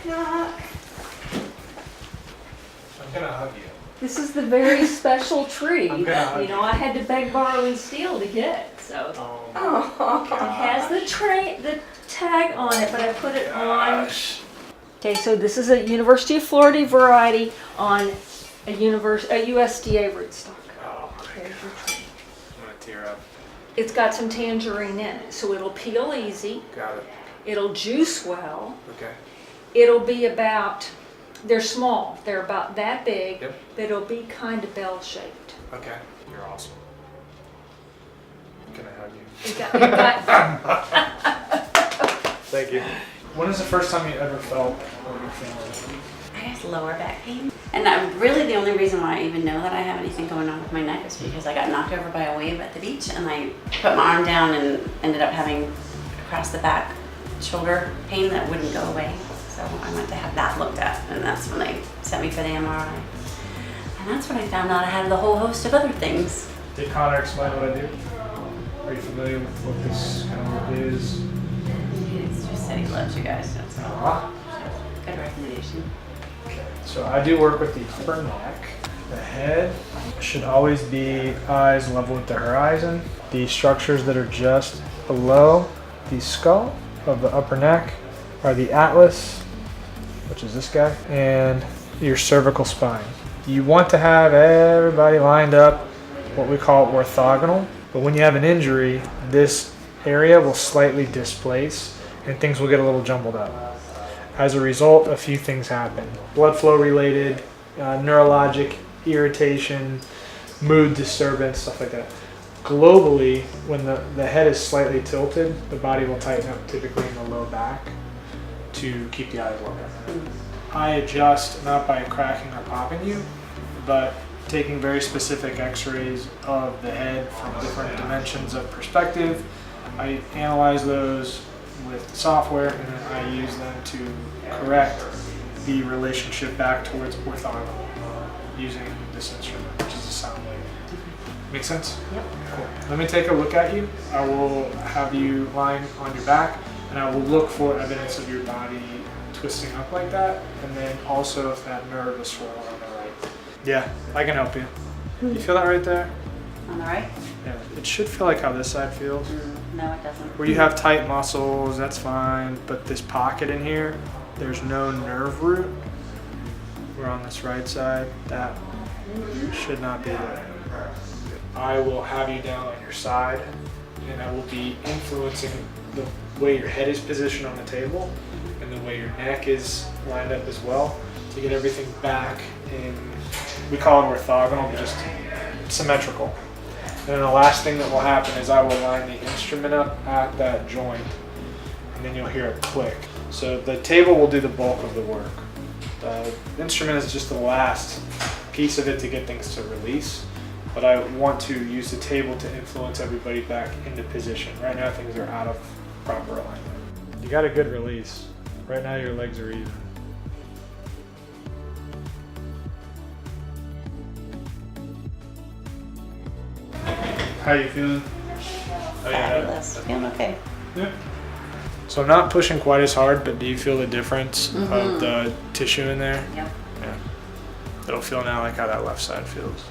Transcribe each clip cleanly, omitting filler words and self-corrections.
knock. I'm gonna hug you. This is the very special tree I'm gonna that, hug you know, I had to beg, borrow, and steal to get. So Oh, it has the tag on it, but I put it on. Okay, so this is a University of Florida variety on a USDA rootstock. Oh my There's your gosh. tree. I'm gonna tear up. It's got some tangerine in it, so it'll peel easy. Got it. It'll juice well. Okay. It'll be about, they're small, they're about that big, Yep. but it'll be kind of bell-shaped. Okay. You're awesome. Can I hug you? You got Thank you. When is the first time you ever felt what you're feeling? I have lower back pain. And really the only reason why I even know that I have anything going on with my neck is because I got knocked over by a wave at the beach and I put my arm down and ended up having across the back shoulder pain that wouldn't go away. So I went to have that looked at and that's when they sent me for the MRI. And that's when I found out I had a whole host of other things. Did Connor explain what I do? Are you familiar with what this kind of work is? It's just said he loves you guys. So it's a good recommendation. Okay. So I do work with the upper neck. The head should always be eyes level with the horizon. The structures that are just below the skull of the upper neck are the atlas, which is this guy, and your cervical spine. You want to have everybody lined up, what we call orthogonal, but when you have an injury, this area will slightly displace and things will get a little jumbled up. As a result, a few things happen. Blood flow related, neurologic irritation, mood disturbance, stuff like that. Globally, when the head is slightly tilted, the body will tighten up typically in the low back to keep the eyes level. I adjust not by cracking or popping you, but taking very specific x-rays of the head from different dimensions of perspective. I analyze those with software and then I use them to correct the relationship back towards orthogonal using this instrument, which is a sound wave. Make sense? Yep. Cool. Let me take a look at you. I will have you lying on your back and I will look for evidence of your body twisting up like that, and then also if that nerve is swollen on the right. Yeah, I can help you. You feel that right there? On the right? Yeah, it should feel like how this side feels. No, it doesn't. Where you have tight muscles, that's fine, but this pocket in here, there's no nerve root. We're on this right side, that should not be there. I will have you down on your side, and I will be influencing the way your head is positioned on the table and the way your neck is lined up as well to get everything back in, we call it orthogonal, but just symmetrical. And then the last thing that will happen is I will line the instrument up at that joint and then you'll hear it click. So the table will do the bulk of the work. The instrument is just the last piece of it to get things to release, but I want to use the table to influence everybody back into position. Right now things are out of proper alignment. You got a good release. Right now your legs are even. How are you feeling? Oh, yeah. Fabulous. Feeling okay. Yeah. So I'm not pushing quite as hard, but do you feel the difference of the tissue in there? Yep. Yeah. It'll feel now like how that left side feels.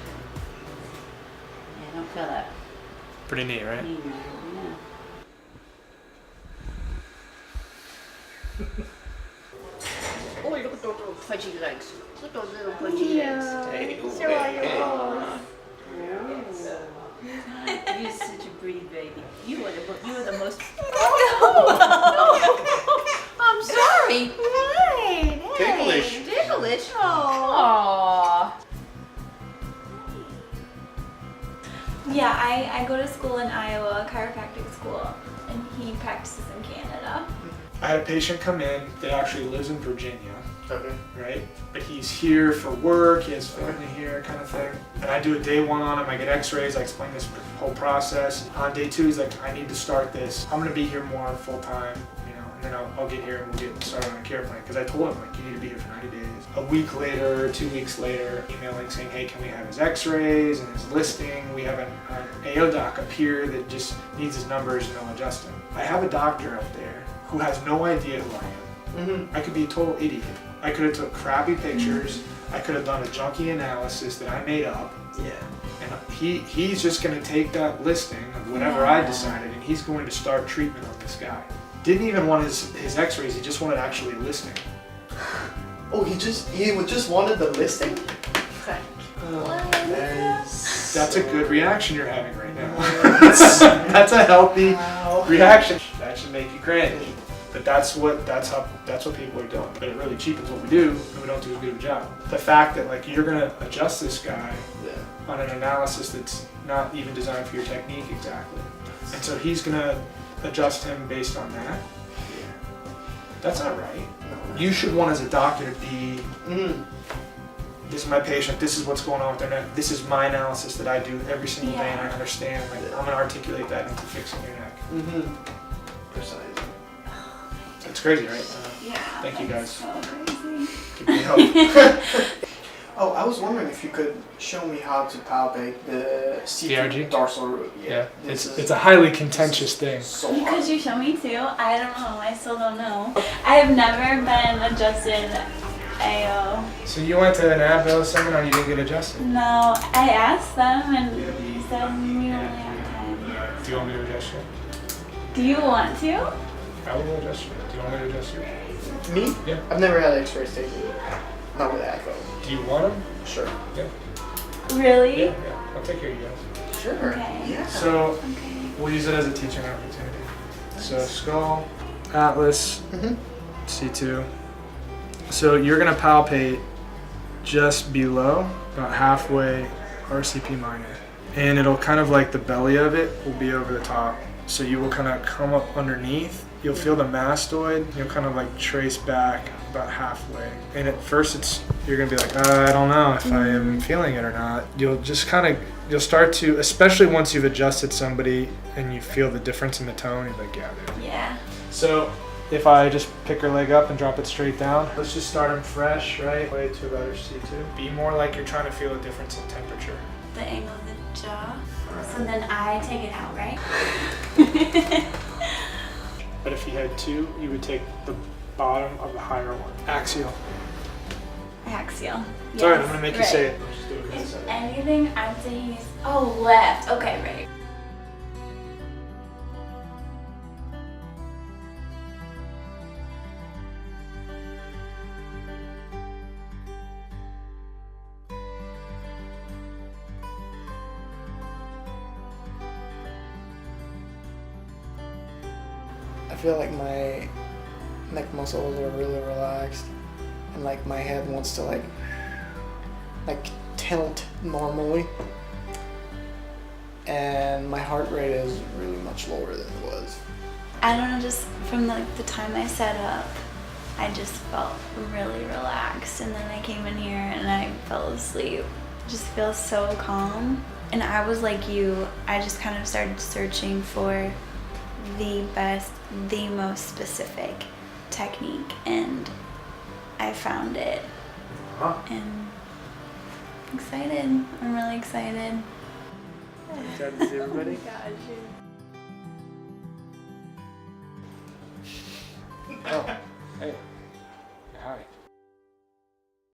Yeah, I don't feel that. Pretty neat, right? Yeah. Oh, look at those little fudgy legs. Look at those little fudgy legs. So are your You're such a pretty baby. You are the most. Oh, I'm sorry. Right. Ticklish. Ticklish. Aww. Yeah, I go to school in Iowa, chiropractic school, and he practices in Canada. I had a patient come in that actually lives in Virginia. Okay. Right? But he's here for work, he has family here, kind of thing. And I do a day one on him, I get x-rays, I explain this whole process. On day two, he's like, I need to start this. I'm gonna be here more full time, you know, and then I'll get here and we'll get started on a care plan. Because I told him, like, you need to be here for 90 days. A week later, 2 weeks later, emailing saying, hey, can we have his x-rays and his listing? We have an AO doc up here that just needs his numbers and they'll adjust him. I have a doctor up there who has no idea who I am. I could be a total idiot. I could have took crappy pictures. I could have done a junky analysis that I made up. Yeah. And he's just going to take that listing of whatever I decided, and he's going to start treatment on this guy. Didn't even want his x-rays, he just wanted actually a listing. Oh, he just wanted the listing? That's a good reaction you're having right now. That's a healthy reaction. That should make you cringe. But that's what people are doing. But it really cheapens what we do, and we don't do as good of a job. The fact that like you're gonna adjust this guy on an analysis that's not even designed for your technique exactly, and so he's gonna adjust him based on that. That's not right. You should want as a doctor to be. This is my patient, this is what's going on with their neck, this is my analysis that I do every single day, and I understand, like, I'm gonna articulate that into fixing your neck. Precisely. That's crazy, right? Yeah. Thank you guys. So crazy. Give me help. Oh, I was wondering if you could show me how to palpate the CRG? dorsal root. Yeah, it's a highly contentious thing. So hard. Could you show me too? I don't know. I still don't know. I have never been adjusted AO. So you went to an Advil seminar and you didn't get adjusted? No, I asked them and they said we don't really have time. Do you want me to adjust you? Do you want to? I will adjust you. Do you want me to adjust you? Me? Yeah. I've never had x-rays taken. Not with Echo. Do you want them? Sure. Yeah. Really? Yeah, I'll take care of you guys. Sure. Okay. Yeah. So Okay. we'll use it as a teaching opportunity. So skull, atlas, C2. So you're gonna palpate just below, about halfway RCP minor. And it'll kind of like the belly of it will be over the top. So you will kind of come up underneath. You'll feel the mastoid. You'll kind of like trace back about halfway. And at first you're gonna be like, I don't know if I am feeling it or not. You'll just you'll start to, especially once you've adjusted somebody and you feel the difference in the tone, you're like, yeah, dude. Yeah. So if I just pick her leg up and drop it straight down, let's just start them fresh, right? Way to about her C2. Be more like you're trying to feel a difference in temperature. The angle of the jaw. So then I take it out, right? But if you had two, you would take the bottom of the higher one. Axial. Axial. It's alright, I'm gonna make you say it. Just do it If inside. anything, I'm saying is, oh, left. Okay, right. I feel like my neck muscles are really relaxed, and like my head wants to like tilt normally, and my heart rate is really much lower than it was. I don't know, just from the time I set up, I just felt really relaxed, and then I came in here and I fell asleep. Just feels so calm. And I was like you, I just kind of started searching for the best, the most specific technique, and I found it. And I'm excited. I'm really excited. Excited to see everybody? Oh, hey.